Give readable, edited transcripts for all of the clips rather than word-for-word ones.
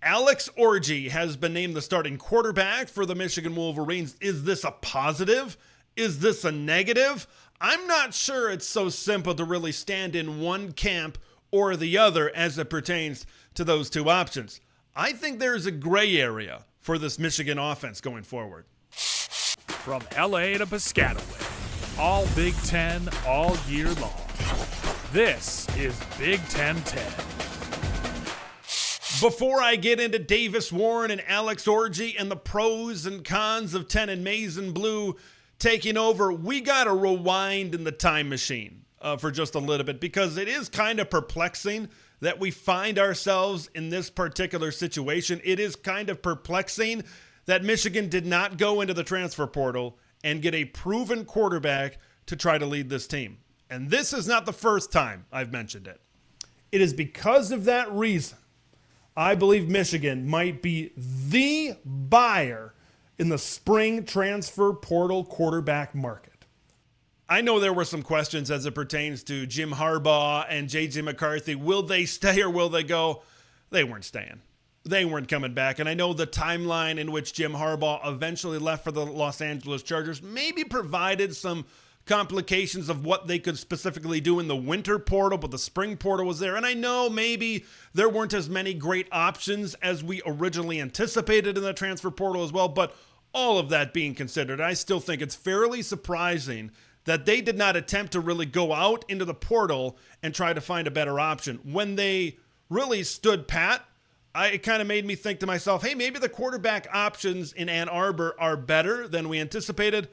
Alex Orji has been named the starting quarterback for the Michigan Wolverines. Is this a positive? Is this a negative? I'm not sure it's so simple to really stand in one camp or the other as it pertains to those two options. I think there's a gray area for this Michigan offense going forward. From LA to Piscataway, all Big Ten all year long. This is Big Ten 10. Before I get into Davis Warren and Alex Orji and the pros and cons of 10 and maize and blue taking over, we got to rewind in the time machine for just a little bit, because it is kind of perplexing that we find ourselves in this particular situation. It is kind of perplexing that Michigan did not go into the transfer portal and get a proven quarterback to try to lead this team. And this is not the first time I've mentioned it. It is because of that reason I believe Michigan might be the buyer in the spring transfer portal quarterback market. I know there were some questions as it pertains to Jim Harbaugh and J.J. McCarthy. Will they stay or will they go? They weren't staying. They weren't coming back. And I know the timeline in which Jim Harbaugh eventually left for the Los Angeles Chargers maybe provided some complications of what they could specifically do in the winter portal, but the spring portal was there. And I know maybe there weren't as many great options as we originally anticipated in the transfer portal as well, but all of that being considered, I still think it's fairly surprising that they did not attempt to really go out into the portal and try to find a better option. When they really stood pat, it kind of made me think to myself, hey, maybe the quarterback options in Ann Arbor are better than we anticipated.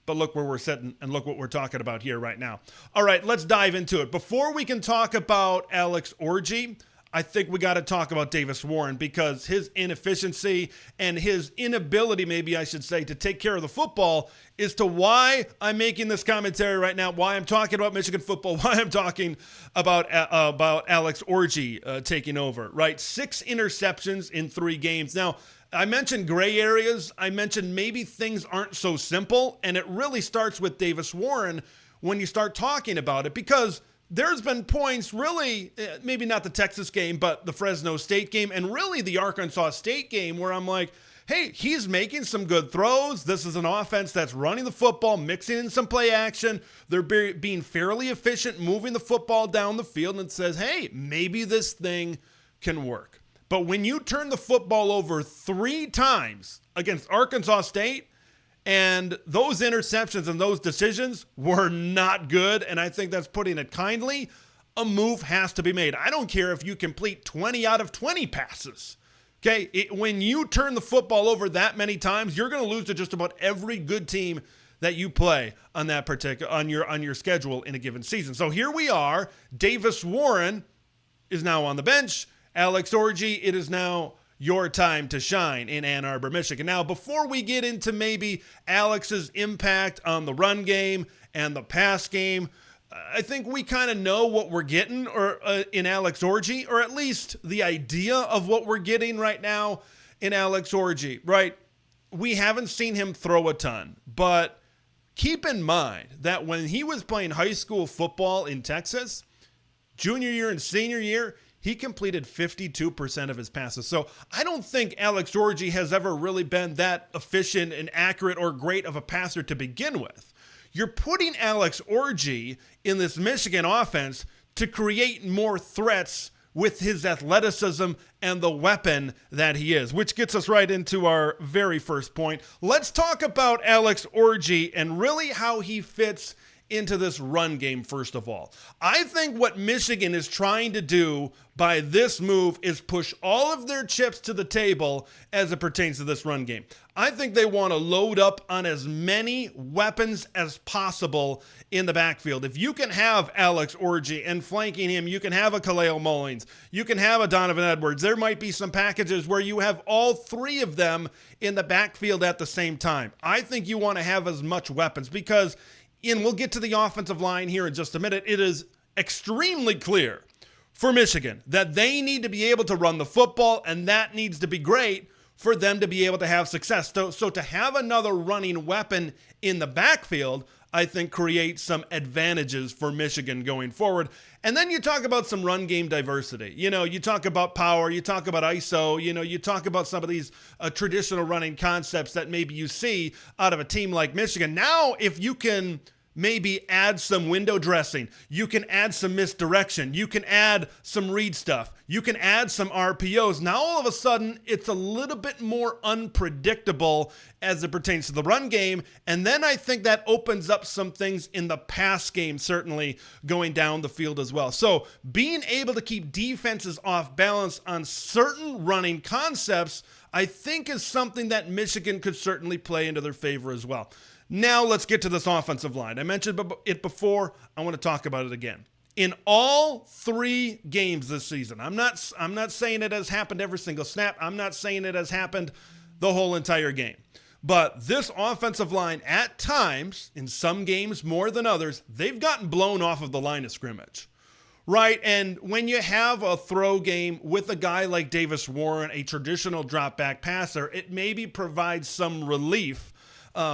But look where we're sitting and look what we're talking about here right now. All right, let's dive into it. Before we can talk about Alex Orji, I think we got to talk about Davis Warren, because his inefficiency and his inability, maybe I should say, to take care of the football is to why I'm making this commentary right now, why I'm talking about Michigan football, why I'm talking about Alex Orji taking over, right? 6 interceptions in 3 games. Now, I mentioned gray areas. I mentioned maybe things aren't so simple, and it really starts with Davis Warren when you start talking about it, because there's been points, really, maybe not the Texas game, but the Fresno State game, and really the Arkansas State game, where I'm like, hey, he's making some good throws. This is an offense that's running the football, mixing in some play action. They're being fairly efficient, moving the football down the field, and it says, hey, maybe this thing can work. But when you turn the football over 3 times against Arkansas State, and those interceptions and those decisions were not good, and I think that's putting it kindly, a move has to be made. I don't care if you complete 20 out of 20 passes. Okay, when you turn the football over that many times, you're going to lose to just about every good team that you play on that particular on your schedule in a given season. So here we are. Davis Warren is now on the bench. Alex Orji, it is now your time to shine in Ann Arbor, Michigan. Now, before we get into maybe Alex's impact on the run game and the pass game, I think we kind of know what we're getting in Alex Orji, or at least the idea of what we're getting right now in Alex Orji, right? We haven't seen him throw a ton, but keep in mind that when he was playing high school football in Texas, junior year and senior year, he completed 52% of his passes. So I don't think Alex Orji has ever really been that efficient and accurate or great of a passer to begin with. You're putting Alex Orji in this Michigan offense to create more threats with his athleticism and the weapon that he is, which gets us right into our very first point. Let's talk about Alex Orji and really how he fits into this run game, first of all. I think what Michigan is trying to do by this move is push all of their chips to the table as it pertains to this run game. I think they want to load up on as many weapons as possible in the backfield. If you can have Alex Orji and flanking him, you can have a Kaleo Mullings, you can have a Donovan Edwards. There might be some packages where you have all 3 of them in the backfield at the same time. I think you want to have as much weapons because, and we'll get to the offensive line here in just a minute, it is extremely clear for Michigan that they need to be able to run the football, and that needs to be great for them to be able to have success. So to have another running weapon in the backfield, I think create some advantages for Michigan going forward. And then you talk about some run game diversity. You talk about power, you talk about ISO, you talk about some of these traditional running concepts that maybe you see out of a team like Michigan. Now, if you can maybe add some window dressing, you can add some misdirection, you can add some read stuff, you can add some RPOs. Now all of a sudden it's a little bit more unpredictable as it pertains to the run game, and then I think that opens up some things in the pass game, certainly going down the field as well. So being able to keep defenses off balance on certain running concepts, I think is something that Michigan could certainly play into their favor as well. Now let's get to this offensive line. I mentioned it before. I want to talk about it again. In all 3 games this season, I'm not saying it has happened every single snap. I'm not saying it has happened the whole entire game. But this offensive line, at times, in some games more than others, they've gotten blown off of the line of scrimmage. Right? And when you have a throw game with a guy like Davis Warren, a traditional drop back passer, it maybe provides some relief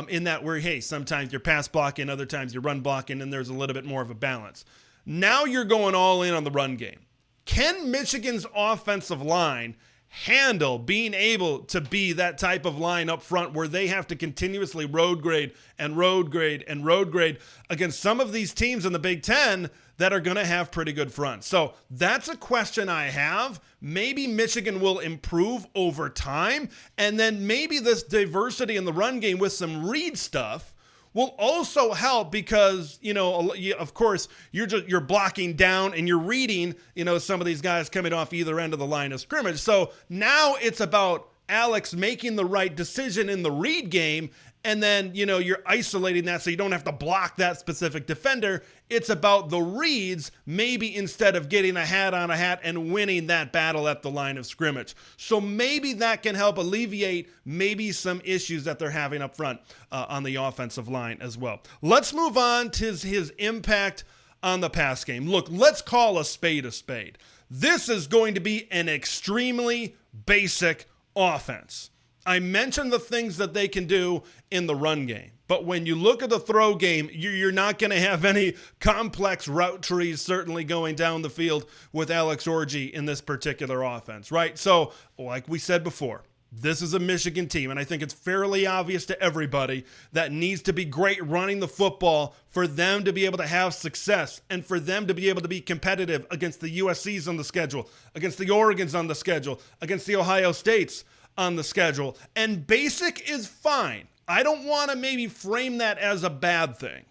in that where, hey, sometimes you're pass blocking, other times you're run blocking, and there's a little bit more of a balance. Now you're going all in on the run game. Can Michigan's offensive line handle being able to be that type of line up front where they have to continuously road grade and road grade and road grade against some of these teams in the Big Ten that are going to have pretty good fronts? So that's a question I have. Maybe Michigan will improve over time, and then maybe this diversity in the run game with some read stuff will also help because, of course, you're blocking down and you're reading, some of these guys coming off either end of the line of scrimmage. So now it's about Alex making the right decision in the read game, and then, you're isolating that so you don't have to block that specific defender. It's about the reads, maybe instead of getting a hat on a hat and winning that battle at the line of scrimmage. So maybe that can help alleviate maybe some issues that they're having up front on the offensive line as well. Let's move on to his impact on the pass game. Look, let's call a spade a spade. This is going to be an extremely basic offense. I mentioned the things that they can do in the run game, but when you look at the throw game, you're not going to have any complex route trees certainly going down the field with Alex Orji in this particular offense, right? So, like we said before, this is a Michigan team, and I think it's fairly obvious to everybody that needs to be great running the football for them to be able to have success and for them to be able to be competitive against the USCs on the schedule, against the Oregons on the schedule, against the Ohio States on the schedule. And basic is fine. I don't want to maybe frame that as a bad thing,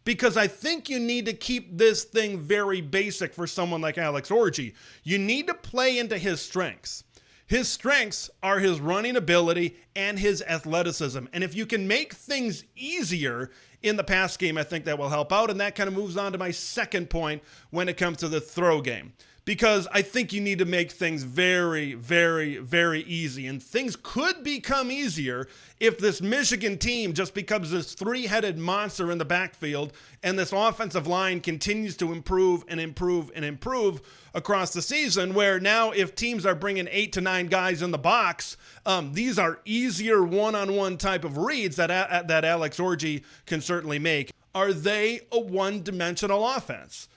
because I think you need to keep this thing very basic for someone like Alex Orji. You need to play into his strengths. His strengths are his running ability and his athleticism. And if you can make things easier in the pass game, I think that will help out. And that kind of moves on to my second point when it comes to the throw game, because I think you need to make things very, very, very easy. And things could become easier if this Michigan team just becomes this 3-headed monster in the backfield and this offensive line continues to improve and improve and improve across the season, where now if teams are bringing 8 to 9 guys in the box, these are easier one-on-one type of reads that Alex Orji can certainly make. Are they a one-dimensional offense?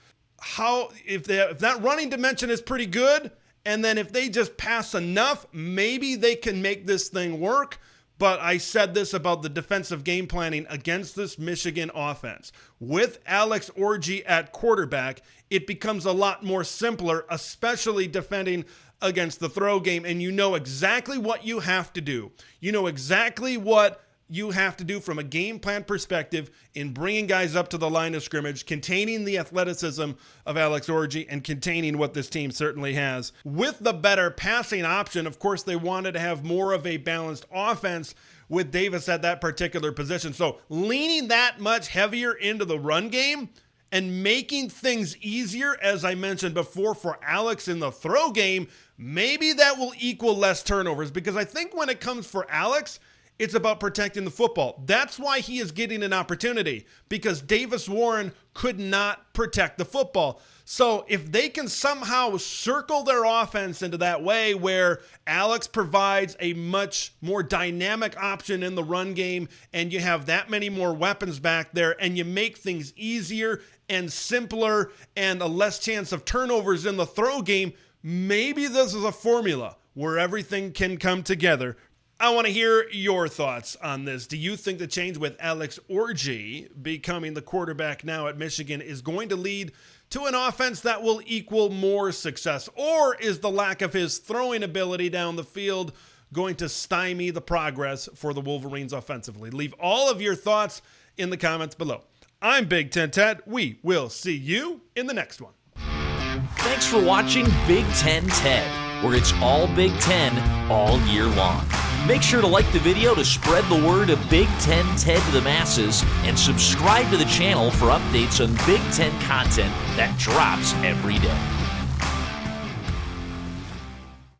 If that running dimension is pretty good, and then if they just pass enough, maybe they can make this thing work. But I said this about the defensive game planning against this Michigan offense. With Alex Orji at quarterback, it becomes a lot more simpler, especially defending against the throw game, and you know exactly what you have to do. You know exactly what you have to do from a game plan perspective in bringing guys up to the line of scrimmage, containing the athleticism of Alex Orji and containing what this team certainly has. With the better passing option, of course, they wanted to have more of a balanced offense with Davis at that particular position. So leaning that much heavier into the run game and making things easier, as I mentioned before, for Alex in the throw game, maybe that will equal less turnovers, because I think when it comes for Alex, it's about protecting the football. That's why he is getting an opportunity, because Davis Warren could not protect the football. So if they can somehow circle their offense into that way where Alex provides a much more dynamic option in the run game and you have that many more weapons back there and you make things easier and simpler and a less chance of turnovers in the throw game, maybe this is a formula where everything can come together. I want to hear your thoughts on this. Do you think the change with Alex Orji becoming the quarterback now at Michigan is going to lead to an offense that will equal more success? Or is the lack of his throwing ability down the field going to stymie the progress for the Wolverines offensively? Leave all of your thoughts in the comments below. I'm Big Ten Ted. We will see you in the next one. Thanks for watching Big Ten Ted, where it's all Big Ten all year long. Make sure to like the video to spread the word of Big Ten Ted to the masses, and subscribe to the channel for updates on Big Ten content that drops every day.